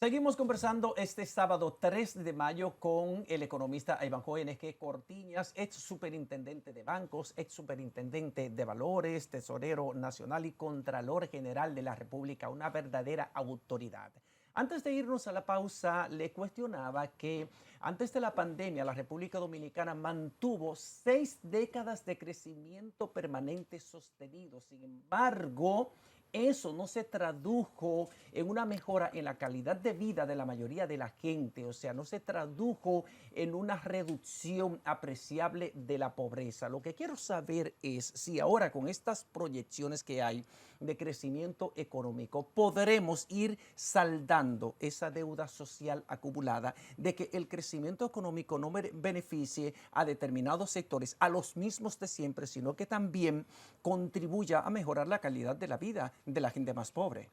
Seguimos conversando este sábado 3 de mayo con el economista Ivanhoe Enesque Cortiñas, ex superintendente de bancos, ex superintendente de valores, tesorero nacional y contralor general de la República, una verdadera autoridad. Antes de irnos a la pausa, le cuestionaba que antes de la pandemia la República Dominicana mantuvo 6 décadas de crecimiento permanente sostenido. Sin embargo, eso no se tradujo en una mejora en la calidad de vida de la mayoría de la gente, o sea, no se tradujo en una reducción apreciable de la pobreza. Lo que quiero saber es si ahora con estas proyecciones que hay de crecimiento económico podremos ir saldando esa deuda social acumulada de que el crecimiento económico no beneficie a determinados sectores, a los mismos de siempre, sino que también contribuya a mejorar la calidad de la vida de la gente más pobre.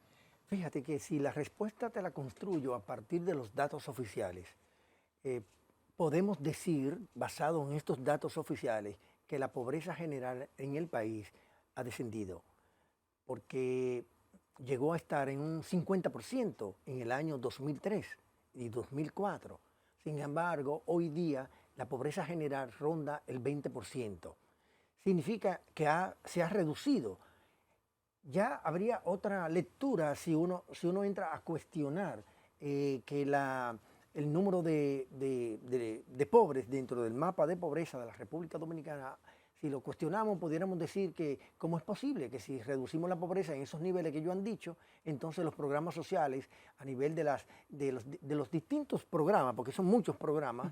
Fíjate que si la respuesta te la construyo a partir de los datos oficiales, eh, podemos decir, basado en estos datos oficiales, que la pobreza general en el país ha descendido, porque llegó a estar en un 50% en el año 2003 y 2004. Sin embargo, hoy día la pobreza general ronda el 20%. Significa que se ha reducido. Ya habría otra lectura si uno entra a cuestionar que el número de pobres dentro del mapa de pobreza de la República Dominicana. Si lo cuestionamos, pudiéramos decir que cómo es posible que si reducimos la pobreza en esos niveles que ellos han dicho, entonces los programas sociales a nivel de los distintos programas, porque son muchos programas,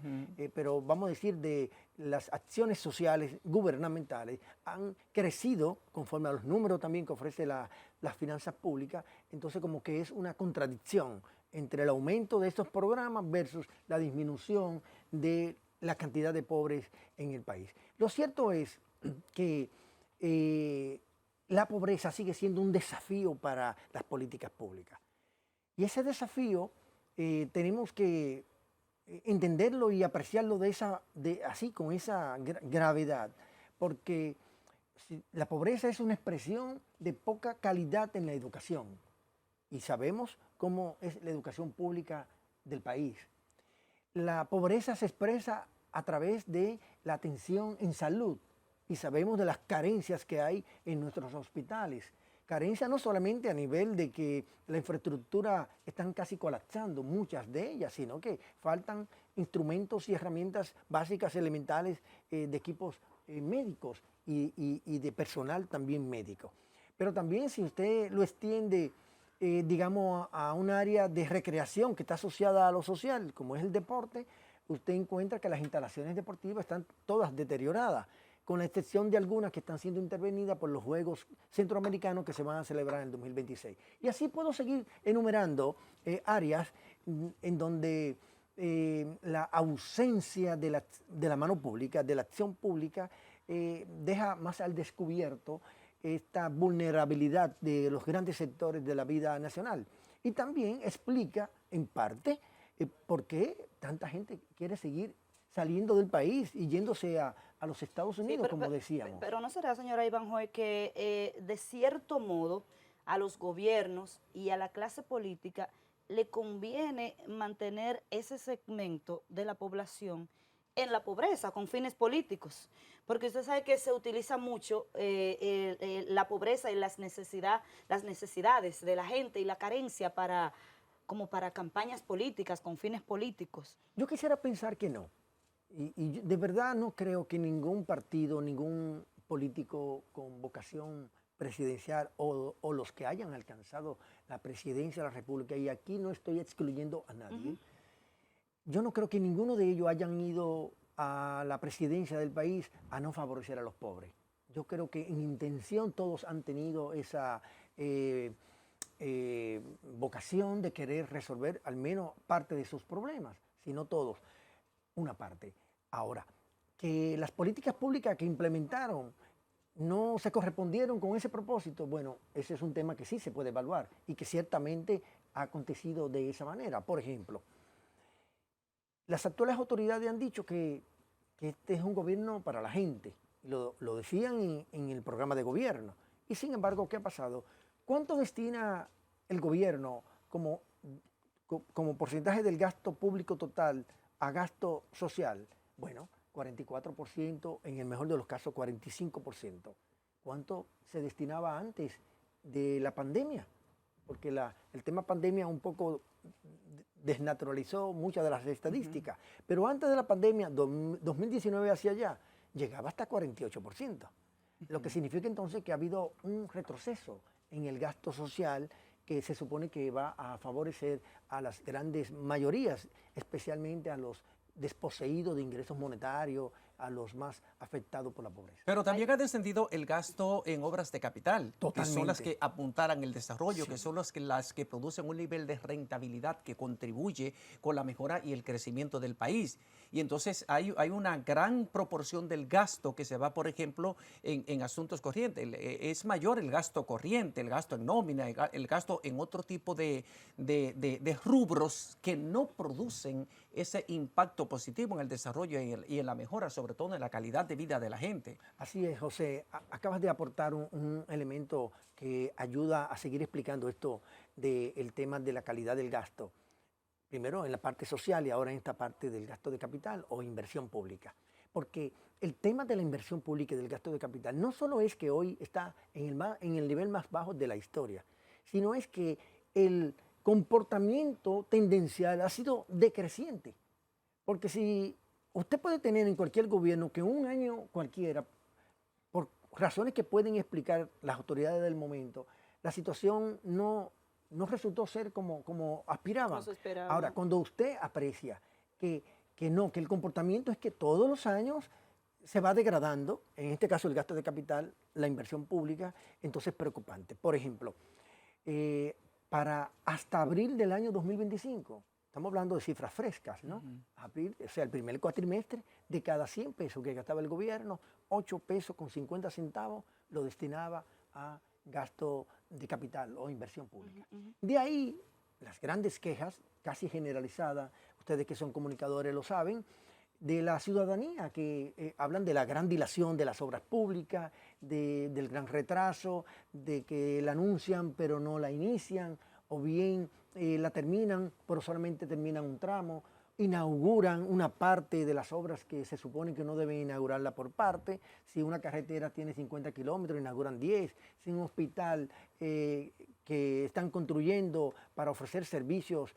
pero vamos a decir de las acciones sociales gubernamentales han crecido conforme a los números también que ofrece las finanzas públicas. Entonces como que es una contradicción entre el aumento de estos programas versus la disminución de la cantidad de pobres en el país. Lo cierto es que la pobreza sigue siendo un desafío para las políticas públicas. Y ese desafío tenemos que entenderlo y apreciarlo así, con esa gravedad, porque la pobreza es una expresión de poca calidad en la educación. Y sabemos cómo es la educación pública del país. La pobreza se expresa a través de la atención en salud y sabemos de las carencias que hay en nuestros hospitales. Carencia no solamente a nivel de que la infraestructura están casi colapsando, muchas de ellas, sino que faltan instrumentos y herramientas básicas, elementales de equipos médicos y de personal también médico. Pero también si usted lo extiende digamos, a un área de recreación que está asociada a lo social, como es el deporte, usted encuentra que las instalaciones deportivas están todas deterioradas, con la excepción de algunas que están siendo intervenidas por los Juegos Centroamericanos que se van a celebrar en el 2026. Y así puedo seguir enumerando áreas en donde la ausencia de la mano pública, de la acción pública, deja más al descubierto esta vulnerabilidad de los grandes sectores de la vida nacional. Y también explica, en parte, por qué tanta gente quiere seguir saliendo del país y yéndose a los Estados Unidos, Sí, como decíamos. pero ¿no será, señora Ivanhoe, que de cierto modo a los gobiernos y a la clase política le conviene mantener ese segmento de la población en la pobreza con fines políticos? Porque usted sabe que se utiliza mucho la pobreza y las necesidades de la gente y la carencia como para campañas políticas, con fines políticos. Yo quisiera pensar que no. Y de verdad no creo que ningún partido, ningún político con vocación presidencial o los que hayan alcanzado la presidencia de la República, y aquí no estoy excluyendo a nadie, yo no creo que ninguno de ellos hayan ido a la presidencia del país a no favorecer a los pobres. Yo creo que en intención todos han tenido esa vocación de querer resolver al menos parte de sus problemas, si no todos, una parte. Ahora, que las políticas públicas que implementaron no se correspondieron con ese propósito, bueno, ese es un tema que sí se puede evaluar y que ciertamente ha acontecido de esa manera. Por ejemplo, las actuales autoridades han dicho que este es un gobierno para la gente. Lo decían en el programa de gobierno. Y sin embargo, ¿qué ha pasado? ¿Cuánto destina el gobierno como como porcentaje del gasto público total a gasto social, bueno, 44%, en el mejor de los casos 45%. ¿Cuánto se destinaba antes de la pandemia? Porque el tema pandemia un poco desnaturalizó muchas de las estadísticas, pero antes de la pandemia, 2019 hacia allá, llegaba hasta 48%, lo que significa entonces que ha habido un retroceso en el gasto social que se supone que va a favorecer a las grandes mayorías, especialmente a los desposeídos de ingresos monetarios, a los más afectados por la pobreza. Pero también ha descendido el gasto en obras de capital, que son las Totalmente. que apuntaran el desarrollo, Sí. que son las que producen un nivel de rentabilidad que contribuye con la mejora y el crecimiento del país. Y entonces hay una gran proporción del gasto que se va, por ejemplo, en asuntos corrientes. Es mayor el gasto corriente, el gasto en nómina, el gasto en otro tipo de rubros que no producen ese impacto positivo en el desarrollo y en la mejora, sobre todo en la calidad de vida de la gente. Así es, José. Acabas de aportar un elemento que ayuda a seguir explicando esto del tema de la calidad del gasto. Primero en la parte social y ahora en esta parte del gasto de capital o inversión pública. Porque el tema de la inversión pública y del gasto de capital no solo es que hoy está en el nivel más bajo de la historia, sino es que el comportamiento tendencial ha sido decreciente. Porque si usted puede tener en cualquier gobierno que un año cualquiera, por razones que pueden explicar las autoridades del momento, la situación no resultó ser como aspiraban. No se esperaba. Ahora, cuando usted aprecia que el comportamiento es que todos los años se va degradando, en este caso el gasto de capital, la inversión pública, entonces es preocupante. Por ejemplo, para hasta abril del año 2025, estamos hablando de cifras frescas, ¿no? Abril, o sea, el primer cuatrimestre, de cada 100 pesos que gastaba el gobierno, 8 pesos con 50 centavos lo destinaba a gasto de capital o inversión pública. De ahí las grandes quejas, casi generalizadas, ustedes que son comunicadores lo saben, de la ciudadanía que hablan de la gran dilación de las obras públicas, del gran retraso, de que la anuncian pero no la inician, o bien la terminan pero solamente terminan un tramo, inauguran una parte de las obras que se supone que no deben inaugurarla por parte. Si una carretera tiene 50 kilómetros, inauguran 10. Si un hospital que están construyendo para ofrecer servicios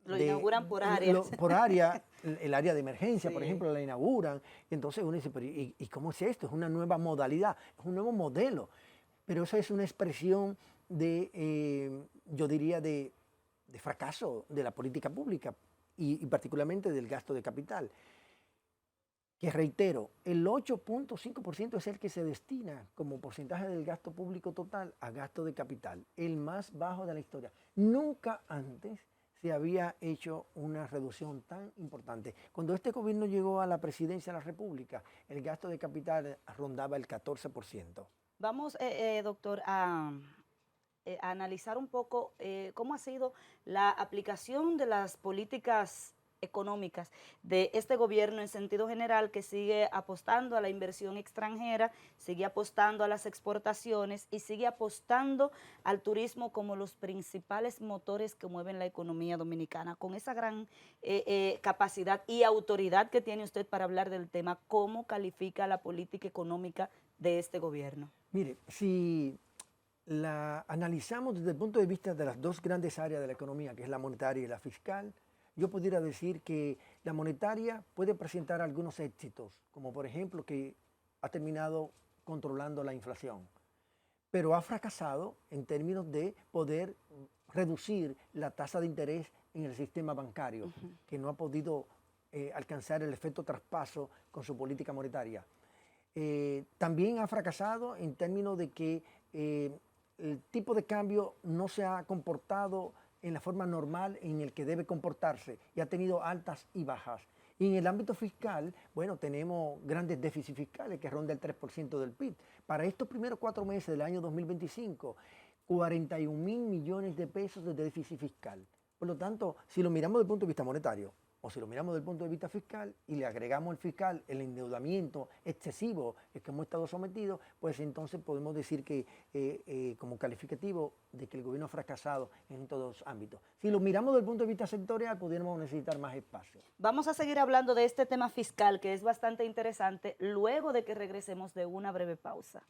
Lo inauguran por áreas. Por área, el área de emergencia, Sí. por ejemplo, la inauguran. Entonces uno dice, pero ¿y cómo es esto? Es una nueva modalidad, es un nuevo modelo. Pero eso es una expresión yo diría, de fracaso de la política pública y particularmente del gasto de capital. Que reitero, el 8.5% es el que se destina como porcentaje del gasto público total a gasto de capital, el más bajo de la historia. Nunca antes se había hecho una reducción tan importante. Cuando este gobierno llegó a la presidencia de la República, el gasto de capital rondaba el 14%. Vamos, doctor, a analizar un poco cómo ha sido la aplicación de las políticas económicas de este gobierno en sentido general, que sigue apostando a la inversión extranjera, sigue apostando a las exportaciones y sigue apostando al turismo como los principales motores que mueven la economía dominicana. Con esa gran capacidad y autoridad que tiene usted para hablar del tema, ¿cómo califica la política económica de este gobierno? Mire, si la analizamos desde el punto de vista de las dos grandes áreas de la economía, que es la monetaria y la fiscal, yo pudiera decir que la monetaria puede presentar algunos éxitos, como por ejemplo que ha terminado controlando la inflación, pero ha fracasado en términos de poder reducir la tasa de interés en el sistema bancario, que no ha podido alcanzar el efecto traspaso con su política monetaria. También ha fracasado en términos de que el tipo de cambio no se ha comportado en la forma normal en el que debe comportarse y ha tenido altas y bajas. Y en el ámbito fiscal, bueno, tenemos grandes déficits fiscales que rondan el 3% del PIB. Para estos primeros 4 meses del año 2025, 41.000 millones de pesos de déficit fiscal. Por lo tanto, si lo miramos desde el punto de vista monetario, o si lo miramos desde el punto de vista fiscal y le agregamos al fiscal el endeudamiento excesivo que hemos estado sometidos, pues entonces podemos decir que como calificativo de que el gobierno ha fracasado en todos los ámbitos. Si lo miramos desde el punto de vista sectorial, pudiéramos necesitar más espacio. Vamos a seguir hablando de este tema fiscal que es bastante interesante luego de que regresemos de una breve pausa.